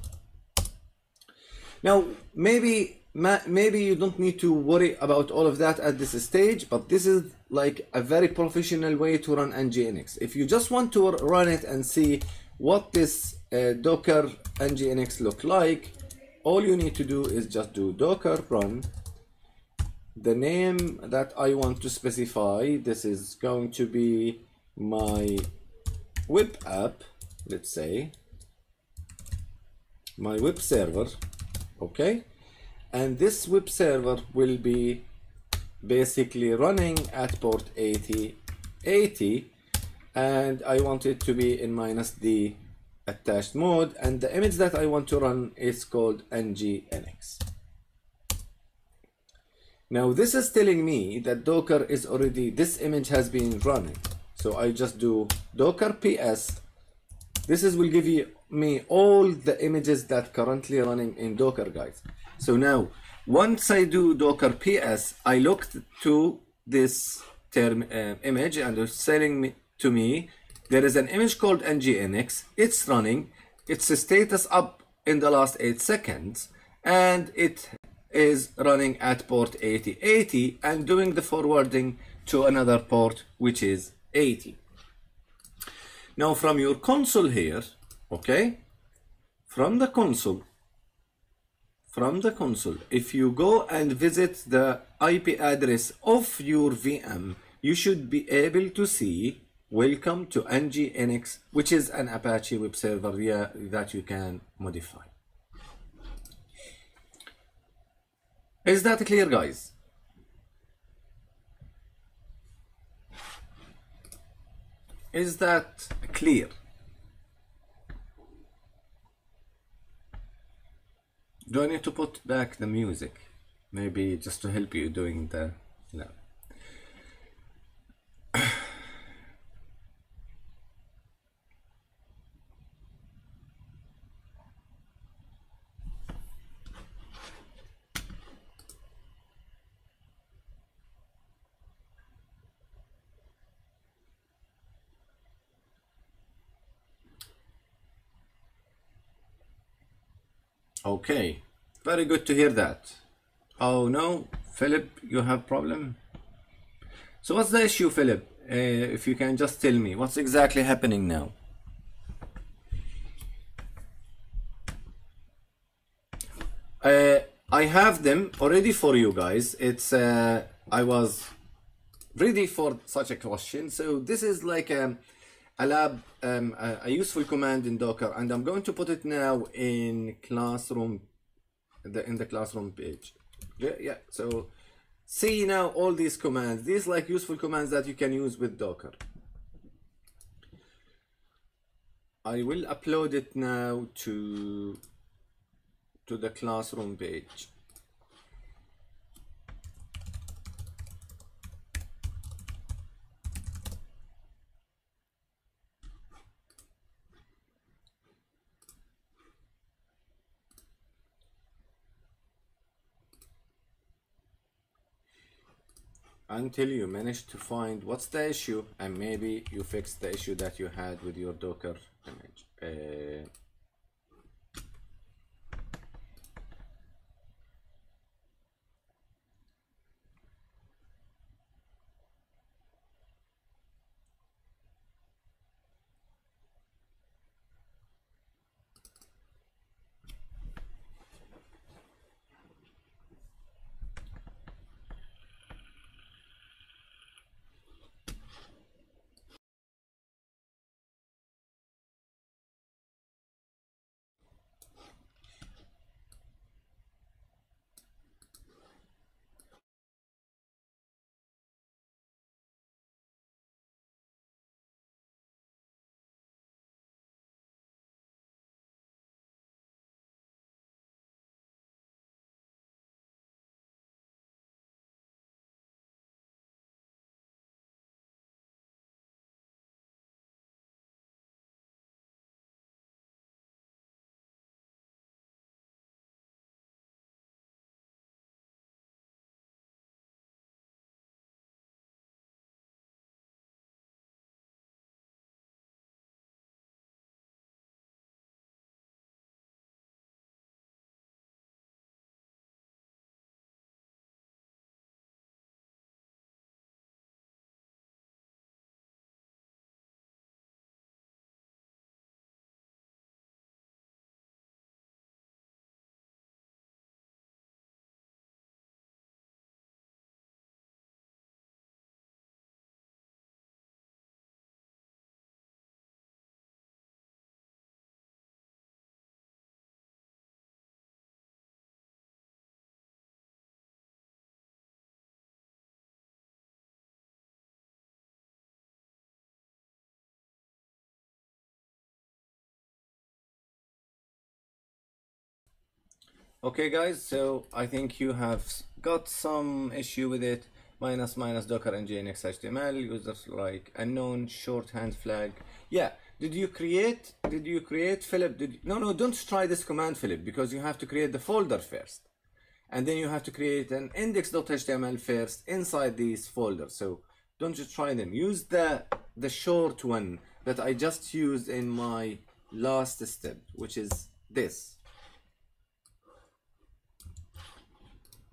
Now, maybe you don't need to worry about all of that at this stage, but this is like a very professional way to run Nginx. If you just want to run it and see what this Docker Nginx look like, all you need to do is just do docker run. The name that I want to specify, this is going to be my web app, let's say my web server. Okay, and this web server will be basically running at port 8080, and I want it to be in -d attached mode, and the image that I want to run is called Nginx. Now this is telling me that Docker is already, this image has been running, so I just do docker ps. This will give me all the images that currently running in Docker, guys. So now, once I do docker ps, I looked to this term image, and it's telling to me there is an image called Nginx. It's running. Its status up in the last 8 seconds, and it is running at port 8080 and doing the forwarding to another port, which is 80. Now from your console here, okay, from the console, if you go and visit the IP address of your VM, you should be able to see welcome to Nginx, which is an Apache web server that you can modify. Is that clear, guys? Is that clear? Do I need to put back the music? Maybe just to help you doing the... No. Okay, very good to hear that. Oh no, Philip, you have problem? So what's the issue, Philip? If you can just tell me, what's exactly happening now? I have them already for you guys. It's I was ready for such a question. So this is like a lab, a useful command in Docker, and I'm going to put it now in classroom, in the classroom page. Yeah. So see now all these commands, these like useful commands that you can use with Docker. I will upload it now to the classroom page. Until you manage to find what's the issue, and maybe you fix the issue that you had with your Docker image. Okay guys, so I think you have got some issue with it. Minus docker nginx html users like unknown shorthand flag. Yeah, did you create Philip? No, don't try this command, Philip, because you have to create the folder first, and then you have to create an index.html first inside these folders. So don't just try them. Use the short one that I just used in my last step, which is this.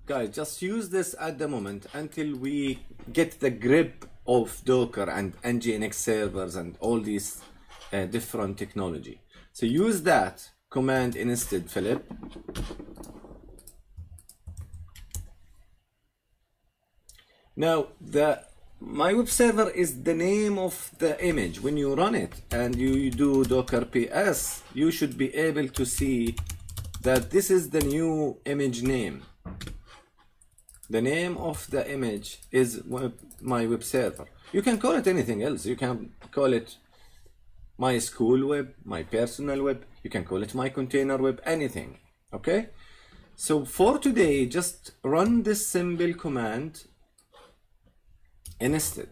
Guys, just use this at the moment until we get the grip of Docker and Nginx servers and all these different technology. So use that command instead, Philip. Now, my web server is the name of the image. When you run it and you do docker ps, you should be able to see that this is the new image name. The name of the image is my web server. You can call it anything else. You can call it my school web, my personal web. You can call it my container web, anything. Okay? So for today, just run this simple command instead.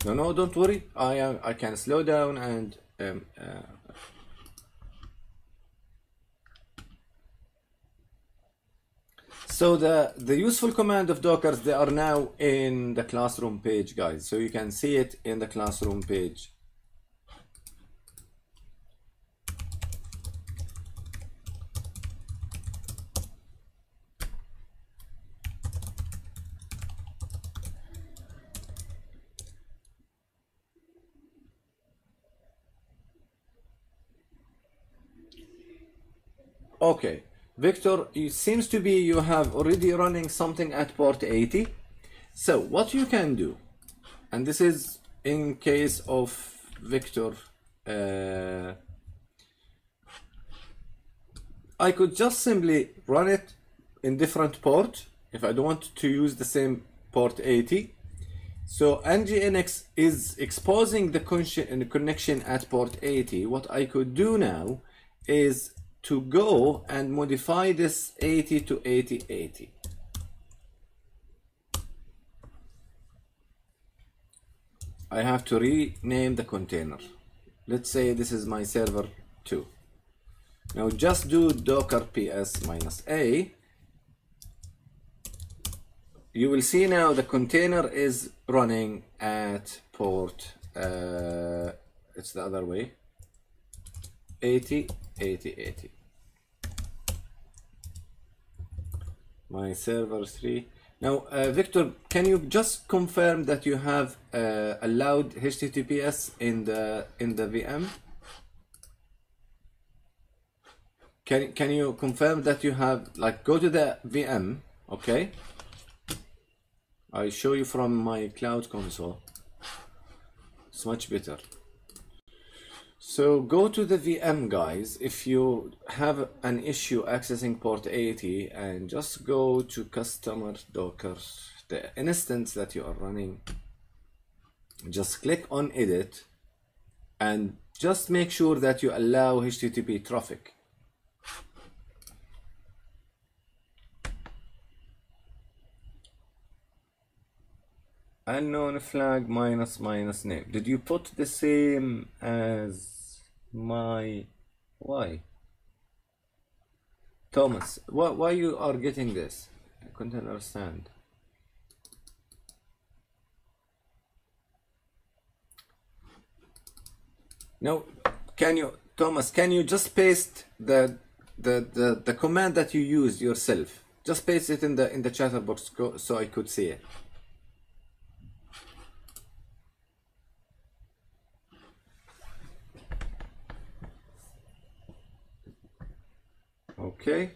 No, don't worry. I can slow down and so the useful command of Dockers, they are now in the classroom page, guys. So you can see it in the classroom page. Okay. Victor, it seems to be you have already running something at port 80. So what you can do, and this is in case of Victor, I could just simply run it in different port if I don't want to use the same port 80. So Nginx is exposing the connection at port 80. What I could do now is to go and modify this 80 to 8080. I have to rename the container. Let's say this is my server 2. Now just do docker ps -a. You will see now the container is running at port, it's the other way, 80 80. My server 3. Now, Victor, can you just confirm that you have allowed HTTPS in the VM? Can you confirm that you have, like, go to the VM, okay? I show you from my cloud console. It's much better. So go to the VM, guys, if you have an issue accessing port 80, and just go to customer docker, the instance that you are running. Just click on edit and just make sure that you allow HTTP traffic. Unknown flag minus name. Did you put the same as my why? Thomas, why you are getting this? I couldn't understand. No, Thomas, can you just paste the command that you used yourself? Just paste it in the chatter box so I could see it. Okay.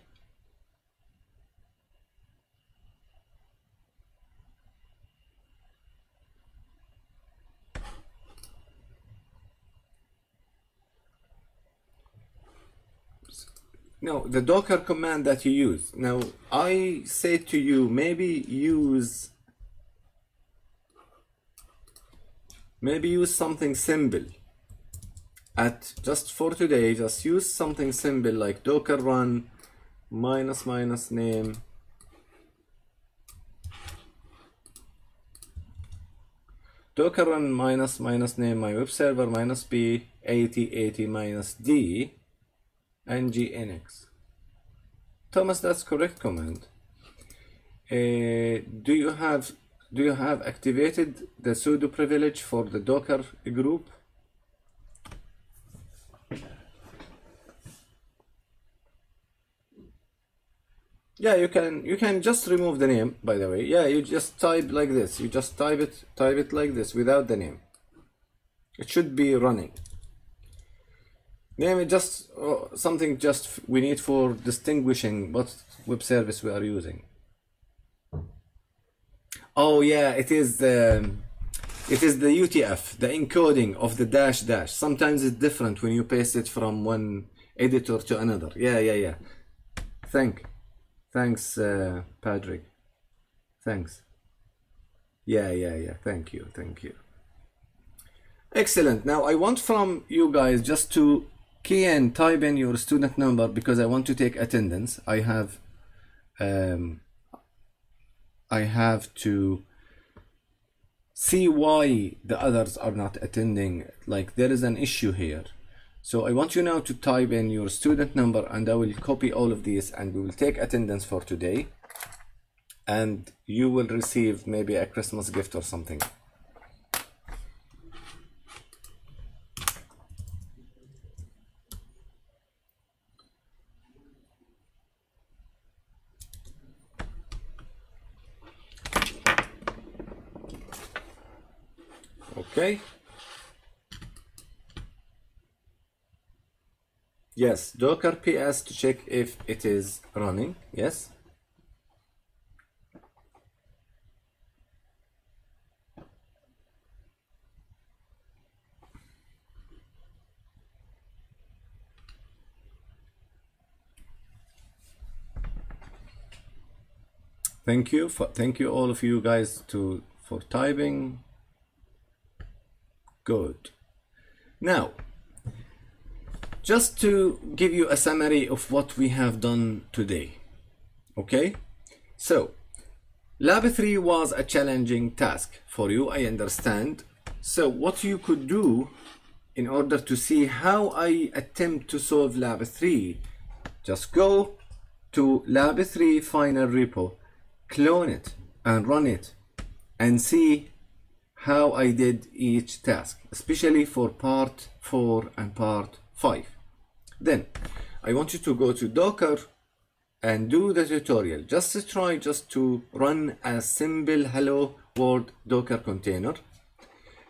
No, the docker command that you use. Now, I say to you, maybe use something simple. just for today, just use something simple like docker run -- name docker run -- name my web server -b 8080 -d Nginx. Thomas, that's correct command. Do you have activated the sudo privilege for the Docker group? Yeah, you can just remove the name, by the way. Yeah, you just type like this. You just type it like this without the name. It should be running. Name it just something just we need for distinguishing what web service we are using. Oh yeah, it is the UTF, the encoding of the -- Sometimes it's different when you paste it from one editor to another. Yeah. Thanks, Patrick. Thanks. Yeah. Thank you. Excellent. Now I want from you guys just to type in your student number because I want to take attendance. I have to see why the others are not attending. Like there is an issue here. So I want you now to type in your student number and I will copy all of these and we will take attendance for today. And you will receive maybe a Christmas gift or something. Okay. Yes, Docker PS to check if it is running. Yes. Thank you all of you guys for typing. Good. Now, just to give you a summary of what we have done today. Okay, so Lab 3 was a challenging task for you, I understand. So what you could do in order to see how I attempt to solve Lab 3, just go to Lab 3 final repo, clone it and run it and see how I did each task, especially for part 4 and part 5. Then I want you to go to Docker and do the tutorial. Just try to run a simple hello world Docker container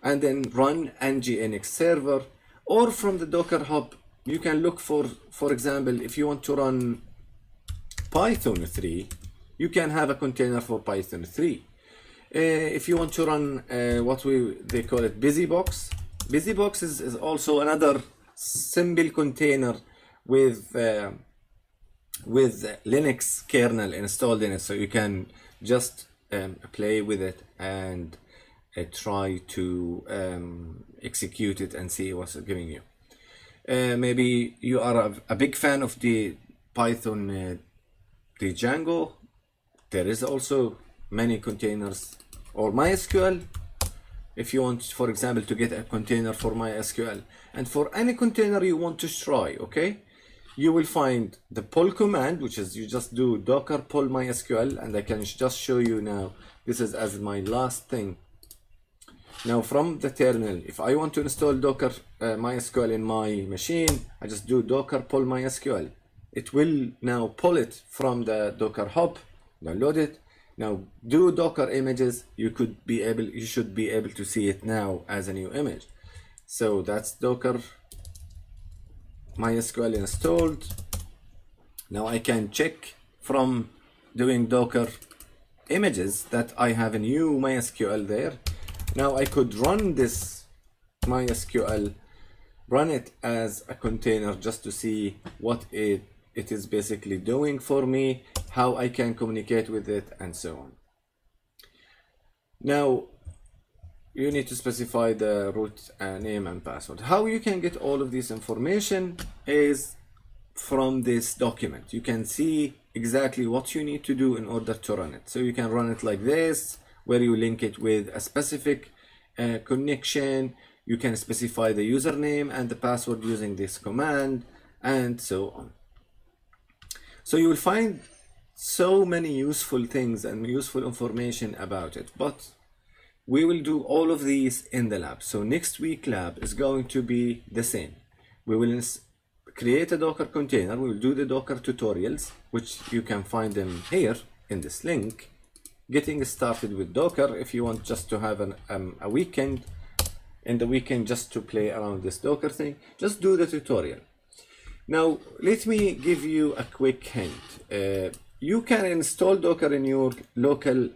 and then run Nginx server, or from the Docker hub you can look for example, if you want to run Python 3, you can have a container for Python 3. If you want to run they call it BusyBox. BusyBox is also another simple container with Linux kernel installed in it, so you can just play with it and try to execute it and see what's giving you. Maybe you are a big fan of the Python, the Django. There is also many containers, or MySQL. If you want, for example, to get a container for MySQL, and for any container you want to try, okay, you will find the pull command, which is you just do docker pull MySQL, and I can just show you now. This is as my last thing. Now from the terminal, if I want to install Docker MySQL in my machine, I just do docker pull MySQL. It will now pull it from the Docker hub, download it. Now do Docker images. You should be able to see it now as a new image. So that's Docker MySQL installed. Now I can check from doing Docker images that I have a new MySQL there. Now I could run this MySQL, run it as a container just to see what it is basically doing for me, how I can communicate with it, and so on. Now you need to specify the root name and password. How you can get all of this information is from this document. You can see exactly what you need to do in order to run it. So you can run it like this, where you link it with a specific connection. You can specify the username and the password using this command, and so on. So you will find so many useful things and useful information about it, but we will do all of these in the lab. So next week lab is going to be the same. We will create a Docker container. We will do the Docker tutorials, which you can find them here in this link. Getting started with Docker, if you want just to have a weekend, in the weekend just to play around this Docker thing, just do the tutorial. Now, let me give you a quick hint. You can install Docker in your local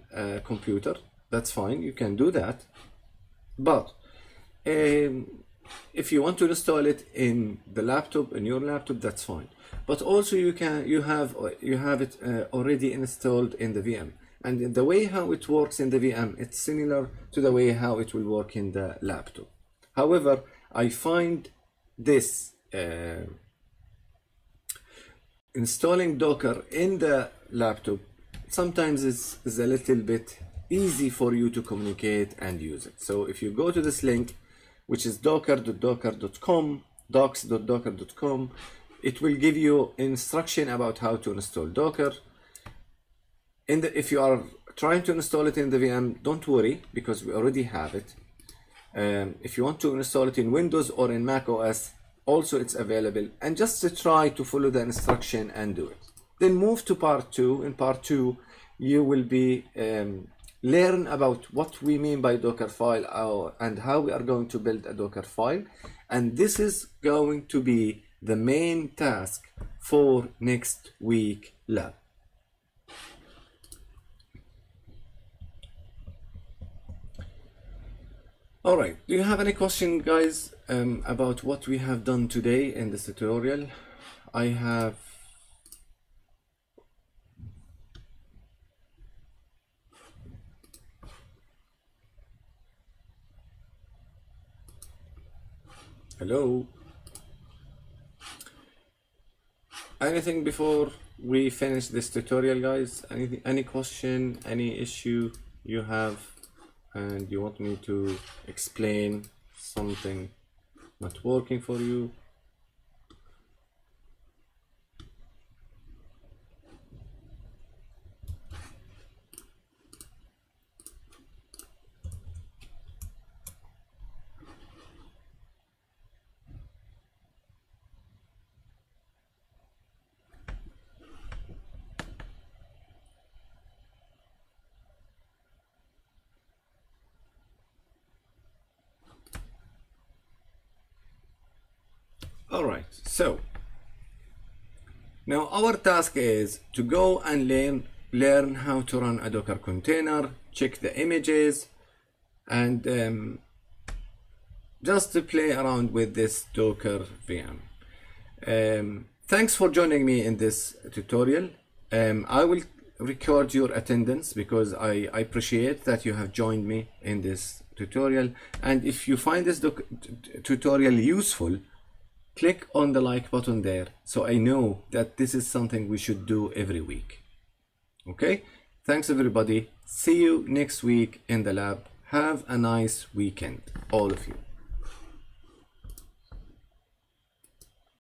computer. That's fine, you can do that. But if you want to install it in the laptop, in your laptop, that's fine. But also you have it already installed in the VM. And the way how it works in the VM, it's similar to the way how it will work in the laptop. However, I find this installing Docker in the laptop sometimes is a little bit easy for you to communicate and use it. So if you go to this link, which is docker.docker.com, docs.docker.com, it will give you instruction about how to install Docker. If you are trying to install it in the VM, don't worry, because we already have it. If you want to install it in Windows or in Mac OS, also it's available, and just to try to follow the instruction and do it. Then move to part 2. In part 2, you will be learn about what we mean by Docker file and how we are going to build a Docker file. And this is going to be the main task for next week lab. All right, do you have any question, guys, about what we have done today in this tutorial? I have hello? Anything before we finish this tutorial, guys? Any question, any issue you have and you want me to explain something not working for you? All right, so now our task is to go and learn how to run a Docker container, check the images, and just to play around with this Docker VM. Thanks for joining me in this tutorial. I will record your attendance because I appreciate that you have joined me in this tutorial. And if you find this tutorial useful, click on the like button there so I know that this is something we should do every week. Okay, thanks everybody. See you next week in the lab. Have a nice weekend, all of you.